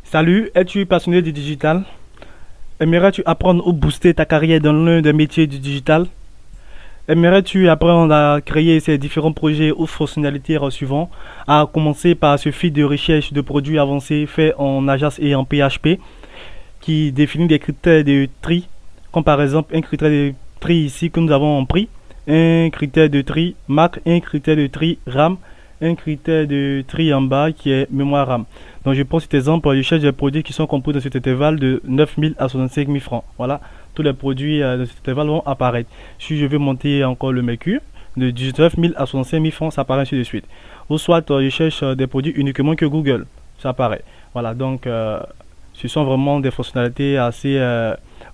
Salut, es-tu passionné du digital? Aimerais-tu apprendre ou booster ta carrière dans l'un des métiers du digital? Aimerais-tu apprendre à créer ces différents projets ou fonctionnalités suivants? À commencer par ce fil de recherche de produits avancés fait en Ajax et en PHP qui définit des critères de tri, comme par exemple un critère de tri ici que nous avons en prix, un critère de tri Mac, un critère de tri RAM, un critère de tri en bas qui est mémoire RAM. Donc je prends cet exemple, je cherche des produits qui sont compris dans cet intervalle de 9 000 à 65 000 francs. Voilà, tous les produits de cet intervalle vont apparaître. Si je veux monter encore le MECU, de 19 000 à 65 000 francs, ça apparaît ainsi de suite. Ou soit je cherche des produits uniquement que Google, ça apparaît. Voilà, donc ce sont vraiment des fonctionnalités assez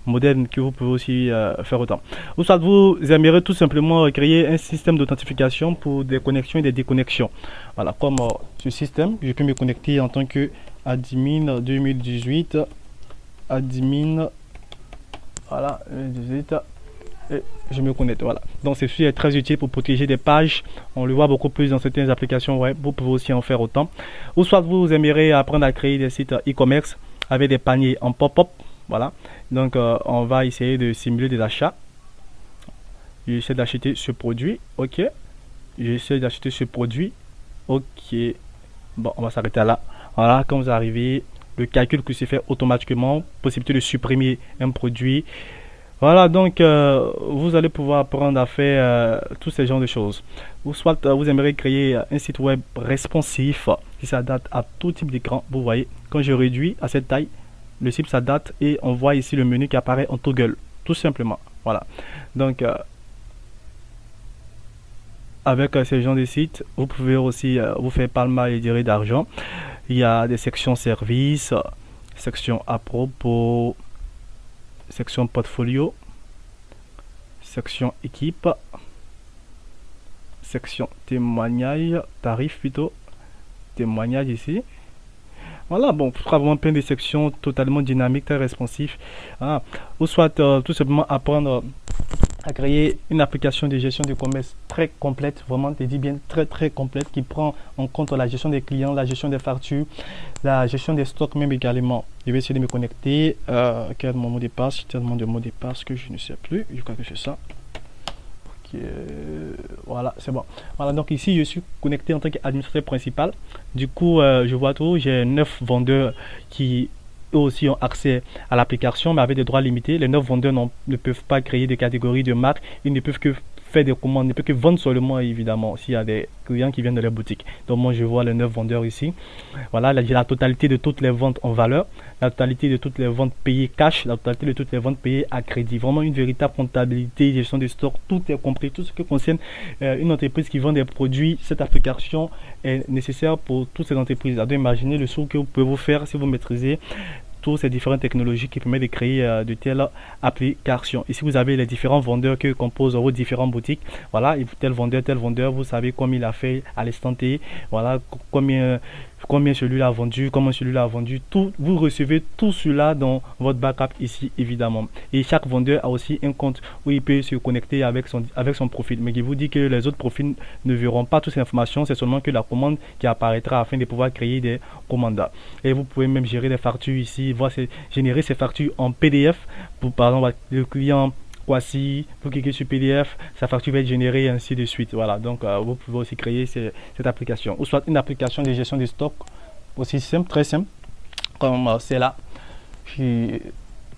modernes que vous pouvez aussi faire autant. Ou soit vous aimeriez tout simplement créer un système d'authentification pour des connexions et des déconnexions. Voilà, comme ce système, je peux me connecter en tant que admin 2018, admin, voilà, 2018, et je me connecte. Voilà. Donc ceci est très utile pour protéger des pages. On le voit beaucoup plus dans certaines applications web. Vous pouvez aussi en faire autant. Ou soit vous aimeriez apprendre à créer des sites e-commerce avec des paniers en pop-up. Voilà. Donc on va essayer de simuler des achats. J'essaie d'acheter ce produit. Ok. J'essaie d'acheter ce produit. Ok. Bon, on va s'arrêter là. Voilà, quand vous arrivez, le calcul qui se fait automatiquement, possibilité de supprimer un produit. Voilà, donc vous allez pouvoir apprendre à faire tous ces genres de choses. Ou soit vous aimeriez créer un site web responsif qui s'adapte à tout type d'écran. Vous voyez, quand je réduis à cette taille, le site s'adapte et on voit ici le menu qui apparaît en toggle, tout simplement. Voilà, donc avec ces genres de sites, vous pouvez aussi vous faire pas mal et tirer d'argent. Il y a des sections services, section à propos, section portfolio, section équipe, section témoignage, tarif plutôt, témoignage ici. Voilà, bon, il faudra vraiment plein de sections totalement dynamiques, très responsives. Ah, ou soit tout simplement apprendre à créer une application de gestion du commerce très complète, vraiment, je dis bien très complète, qui prend en compte la gestion des clients, la gestion des factures, la gestion des stocks même également. Je vais essayer de me connecter. Quel est mon mot de passe? C'est tellement de mots de passe que je ne sais plus. Je crois que c'est ça. Voilà, c'est bon. Voilà, donc ici, je suis connecté en tant qu'administrateur principal. Du coup, je vois tout. J'ai 9 vendeurs qui eux aussi ont accès à l'application, mais avec des droits limités. Les 9 vendeurs ne peuvent pas créer des catégories de marques. Ils ne peuvent que faire des commandes, ne peuvent que vendre seulement, évidemment, s'il y a des clients qui viennent de leur boutique. Donc, moi, je vois les 9 vendeurs ici. Voilà, j'ai la totalité de toutes les ventes en valeur, la totalité de toutes les ventes payées cash, la totalité de toutes les ventes payées à crédit. Vraiment une véritable comptabilité, gestion des stocks, tout est compris. Tout ce qui concerne une entreprise qui vend des produits, cette application est nécessaire pour toutes ces entreprises. Alors, imaginez le saut que vous pouvez vous faire si vous maîtrisez toutes ces différentes technologies qui permettent de créer de telles applications. Ici, vous avez les différents vendeurs que composent vos différentes boutiques. Voilà, tel vendeur, vous savez combien il a fait à l'instant T. Voilà, combien celui-là a vendu, comment celui-là a vendu. Tout, vous recevez tout cela dans votre backup ici, évidemment. Et chaque vendeur a aussi un compte où il peut se connecter avec son profil. Mais je vous dis que les autres profils ne verront pas toutes ces informations. C'est seulement que la commande qui apparaîtra afin de pouvoir créer des commandes. Et vous pouvez même gérer des factures ici, générer ces factures en PDF. Pour, par exemple, le client voici, vous cliquez sur PDF, sa facture va être générée et ainsi de suite. Voilà, donc vous pouvez aussi créer cette application. Ou soit une application de gestion de stock, aussi simple, très simple, comme c'est là. Qui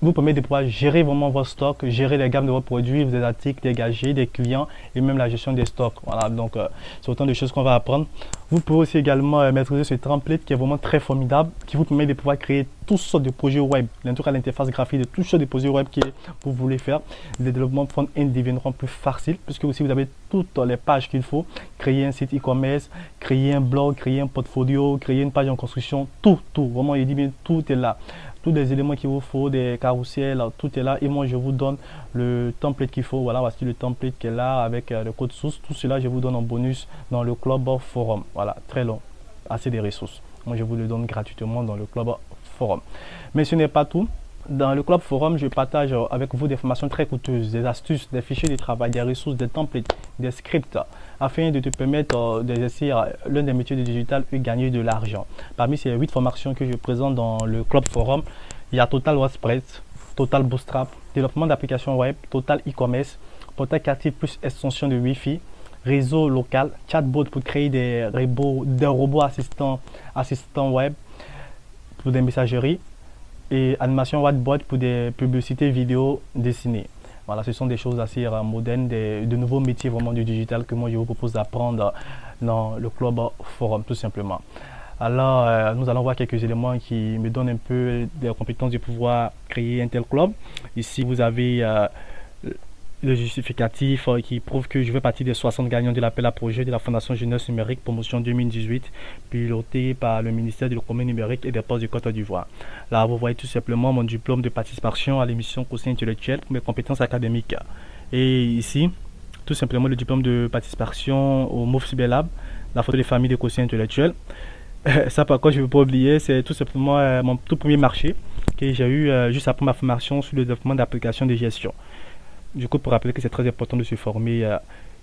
vous permet de pouvoir gérer vraiment votre stock, gérer les gammes de vos produits, des articles dégagés, des clients et même la gestion des stocks. Voilà, donc c'est autant de choses qu'on va apprendre. Vous pouvez aussi également maîtriser ce template qui est vraiment très formidable, qui vous permet de pouvoir créer toutes sortes de projets web, en tout cas l'interface graphique de toutes sortes de projets web que vous voulez faire. Les développements front-end deviendront plus faciles puisque aussi vous avez toutes les pages qu'il faut, créer un site e-commerce, créer un blog, créer un portfolio, créer une page en construction, tout, vraiment, il dit bien, tout est là. Tous les éléments qu'il vous faut, des carousels, tout est là. Et moi, je vous donne le template qu'il faut. Voilà, voici le template qui est là avec le code source. Tout cela, je vous donne en bonus dans le Club Forum. Voilà, très long, assez des ressources. Moi, je vous le donne gratuitement dans le Club Forum. Mais ce n'est pas tout. Dans le Club Forum, je partage avec vous des formations très coûteuses, des astuces, des fichiers de travail, des ressources, des templates, des scripts, afin de te permettre d'exercer l'un des métiers du digital et gagner de l'argent. Parmi ces 8 formations que je présente dans le Club Forum, il y a Total WordPress, Total Bootstrap, développement d'applications web, Total e-commerce, portail créatif plus extension de Wi-Fi, réseau local, chatbot pour créer des robots assistants web pour des messageries, et animation whiteboard pour des publicités vidéo dessinées. Voilà, ce sont des choses assez modernes, de nouveaux métiers vraiment du digital que moi je vous propose d'apprendre dans le Club Forum tout simplement. Alors, nous allons voir quelques éléments qui me donnent un peu des compétences de pouvoir créer un tel club. Ici, vous avez le justificatif qui prouve que je fais partie des 60 gagnants de l'appel à projet de la Fondation Jeunesse Numérique Promotion 2018, piloté par le ministère de l'économie numérique et des postes du Côte d'Ivoire. Là, vous voyez tout simplement mon diplôme de participation à l'émission Quotient intellectuel pour mes compétences académiques. Et ici, tout simplement le diplôme de participation au Move Cyber Lab, la photo des familles de quotient intellectuel. Ça, par contre, je ne veux pas oublier, c'est tout simplement mon tout premier marché que j'ai eu juste après ma formation sur le développement d'applications de gestion. Du coup, pour rappeler que c'est très important de se former.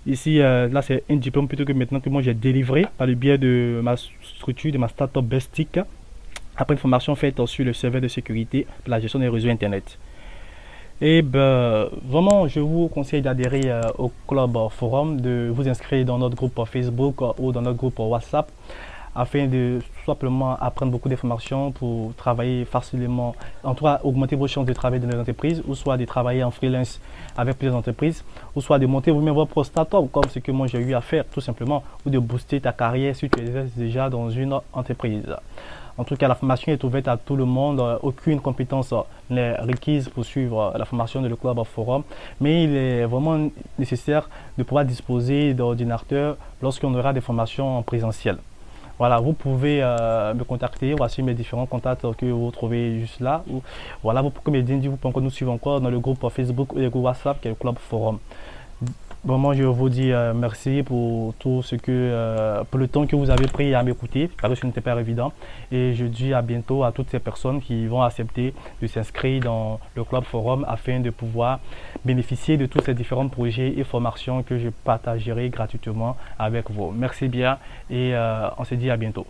Ici, là, c'est un diplôme plutôt que maintenant que moi j'ai délivré par le biais de ma structure, de ma startup Bestic, après une formation faite sur le serveur de sécurité pour la gestion des réseaux Internet. Et ben, vraiment, je vous conseille d'adhérer au Club Forum, de vous inscrire dans notre groupe Facebook ou dans notre groupe WhatsApp, afin de simplement apprendre beaucoup d'informations pour travailler facilement, en tout cas augmenter vos chances de travailler dans les entreprises, ou soit de travailler en freelance avec plusieurs entreprises, ou soit de monter vous-même votre start-up, comme ce que moi j'ai eu à faire tout simplement, ou de booster ta carrière si tu exerces déjà dans une entreprise. En tout cas, la formation est ouverte à tout le monde. Aucune compétence n'est requise pour suivre la formation de le Club Forum. Mais il est vraiment nécessaire de pouvoir disposer d'ordinateurs lorsqu'on aura des formations en présentiel. Voilà, vous pouvez me contacter. Voici mes différents contacts que vous trouvez juste là. Voilà, comme je dit, vous pouvez encore nous suivre encore dans le groupe Facebook et le groupe WhatsApp qui est le Club Forum. Vraiment, je vous dis merci pour tout ce que, pour le temps que vous avez pris à m'écouter, parce que ce n'était pas évident. Et je dis à bientôt à toutes ces personnes qui vont accepter de s'inscrire dans le Club Forum afin de pouvoir bénéficier de tous ces différents projets et formations que je partagerai gratuitement avec vous. Merci bien et on se dit à bientôt.